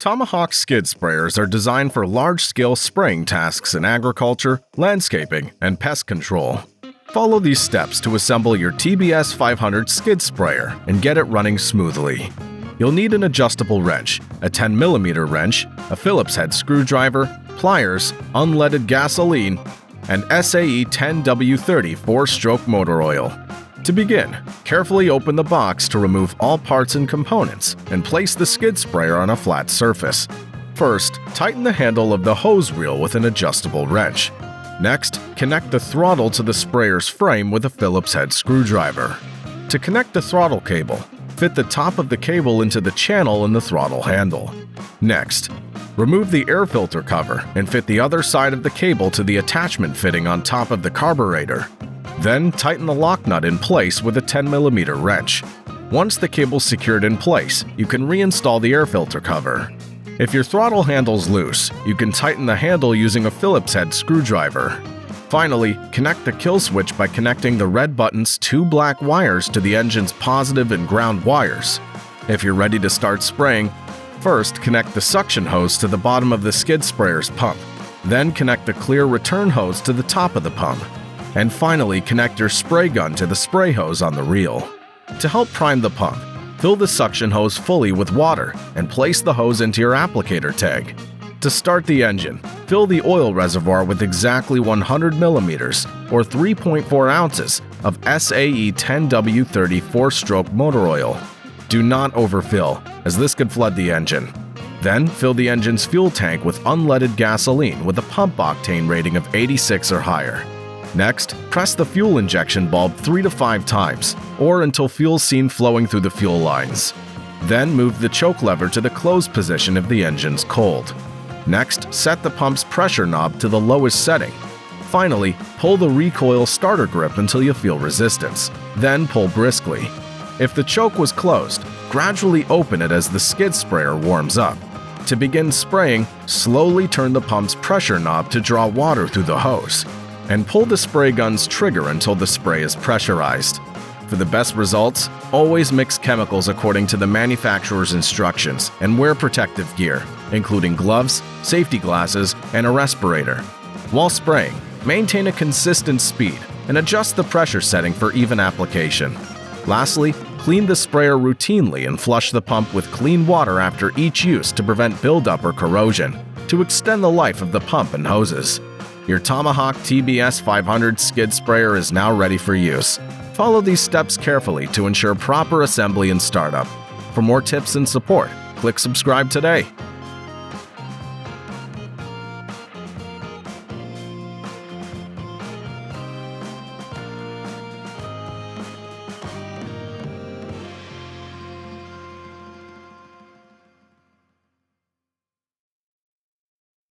Tomahawk Skid Sprayers are designed for large-scale spraying tasks in agriculture, landscaping, and pest control. Follow these steps to assemble your TBS500 Skid Sprayer and get it running smoothly. You'll need an adjustable wrench, a 10mm wrench, a Phillips head screwdriver, pliers, unleaded gasoline, and SAE 10W30 4-stroke motor oil. To begin, carefully open the box to remove all parts and components and place the skid sprayer on a flat surface. First, tighten the handle of the hose reel with an adjustable wrench. Next, connect the throttle to the sprayer's frame with a Phillips head screwdriver. To connect the throttle cable, fit the top of the cable into the channel in the throttle handle. Next, remove the air filter cover and fit the other side of the cable to the attachment fitting on top of the carburetor. Then tighten the lock nut in place with a 10mm wrench. Once the cable's secured in place, you can reinstall the air filter cover. If your throttle handle's loose, you can tighten the handle using a Phillips head screwdriver. Finally, connect the kill switch by connecting the red button's two black wires to the engine's positive and ground wires. If you're ready to start spraying, first connect the suction hose to the bottom of the skid sprayer's pump. Then connect the clear return hose to the top of the pump. And finally, connect your spray gun to the spray hose on the reel. To help prime the pump, fill the suction hose fully with water and place the hose into your applicator tag. To start the engine, fill the oil reservoir with exactly 100mm or 3.4 ounces of SAE 10W30 4-stroke motor oil. Do not overfill, as this could flood the engine. Then fill the engine's fuel tank with unleaded gasoline with a pump octane rating of 86 or higher. Next, press the fuel injection bulb 3 to 5 times, or until fuel's seen flowing through the fuel lines. Then move the choke lever to the closed position if the engine's cold. Next, set the pump's pressure knob to the lowest setting. Finally, pull the recoil starter grip until you feel resistance. Then pull briskly. If the choke was closed, gradually open it as the skid sprayer warms up. To begin spraying, slowly turn the pump's pressure knob to draw water through the hose, and pull the spray gun's trigger until the spray is pressurized. For the best results, always mix chemicals according to the manufacturer's instructions and wear protective gear, including gloves, safety glasses, and a respirator. While spraying, maintain a consistent speed and adjust the pressure setting for even application. Lastly, clean the sprayer routinely and flush the pump with clean water after each use to prevent buildup or corrosion, to extend the life of the pump and hoses. Your Tomahawk TBS500 Skid Sprayer is now ready for use. Follow these steps carefully to ensure proper assembly and startup. For more tips and support, click subscribe today.